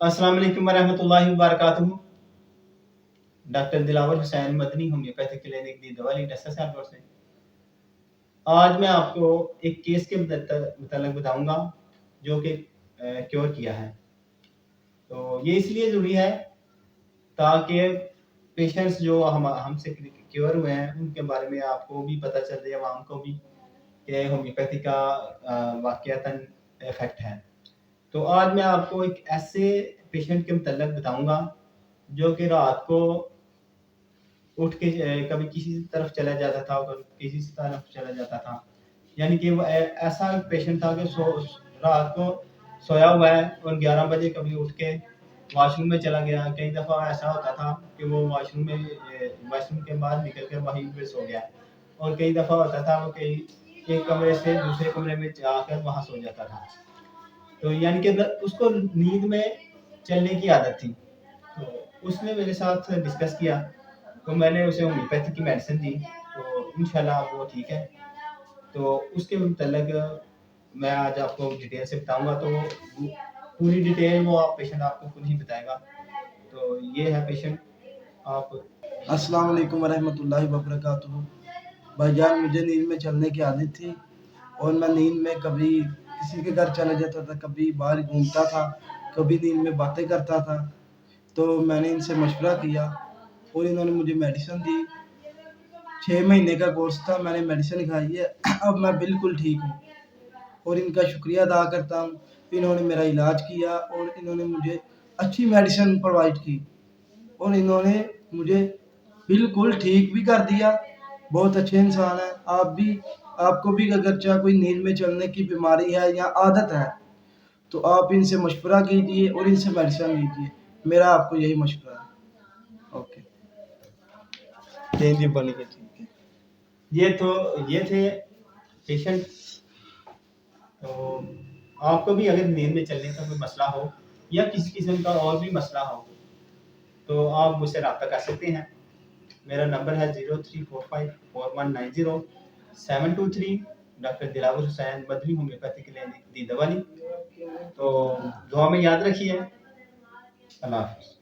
अस्सलाम वालेकुम वरहमतुल्लाहि वबरकातुहू। Doctor Dilawar Hussain Madni homeopathic clinic दी दवाली डस्सा साहब से। आज मैं आपको एक केस के मतलब बताऊंगा जो कि क्योर किया है। तो ये इसलिए ज़रूरी है ताकि पेशेंट्स जो हमसे क्योर हुए हैं उनके बारे में आपको भी पता चल जाए, आवाम को भी, कि होम्योपैथी का वाक़यातन इफ़ेक्ट है। तो आज मैं आपको एक ऐसे पेशेंट के मतलब बताऊंगा जो कि रात को उठ के कभी किसी तरफ चला जाता था, कभी किसी तरफ चला जाता था। यानी कि वो ऐसा पेशेंट था कि रात को सोया हुआ है और 11 बजे कभी उठ के वॉशरूम में चला गया। कई दफ़ा ऐसा होता था कि वो वॉशरूम के बाद निकल कर वहीं पे सो गया। और कई दफ़ा होता था वो कहीं एक कमरे से दूसरे कमरे में जाकर वहाँ सो जाता था। तो यानी कि उसको नींद में चलने की आदत थी। तो उसने मेरे साथ डिस्कस किया, तो मैंने उसे होम्योपैथी की मेडिसिन दी, तो इंशाल्लाह वो ठीक है। तो उसके मतलब मैं आज आपको डिटेल से बताऊंगा। तो पूरी डिटेल वो पेशेंट आपको खुद ही बताएगा। तो ये है पेशेंट। आप अस्सलाम वालेकुम वरहमतुल्लाहि वबरकातुहू। भाईजान, मुझे नींद में चलने की आदत थी और मैं नींद में कभी किसी के घर चला जाता था, कभी बाहर घूमता था, कभी नींद में बातें करता था। तो मैंने इनसे मशवरा किया और इन्होंने मुझे मेडिसिन दी। 6 महीने का कोर्स था, मैंने मेडिसिन खाई है। अब मैं बिल्कुल ठीक हूँ और इनका शुक्रिया अदा करता हूँ। इन्होंने मेरा इलाज किया और इन्होंने मुझे अच्छी मेडिसिन प्रोवाइड की और इन्होंने मुझे बिल्कुल ठीक भी कर दिया। बहुत अच्छे इंसान है। आपको भी अगर चाहे कोई नींद में चलने की बीमारी है या आदत है तो आप इनसे मशवरा कीजिए और इनसे मेडिसिन लीजिए। मेरा आपको यही मशवरा है। ओके, चेंज जी बनी है, ठीक है। ये थे पेशेंट। तो आपको भी अगर नींद में चलने का कोई मसला हो या किसी किस्म का और भी मसला हो तो आप मुझसे रब्ता कर सकते हैं। मेरा नंबर है 03454190 723। Doctor Dilawar Hussain Madni homeopathic clinic दी दवाली। तो दुआ में याद रखिए। अल्लाह हाफिज़।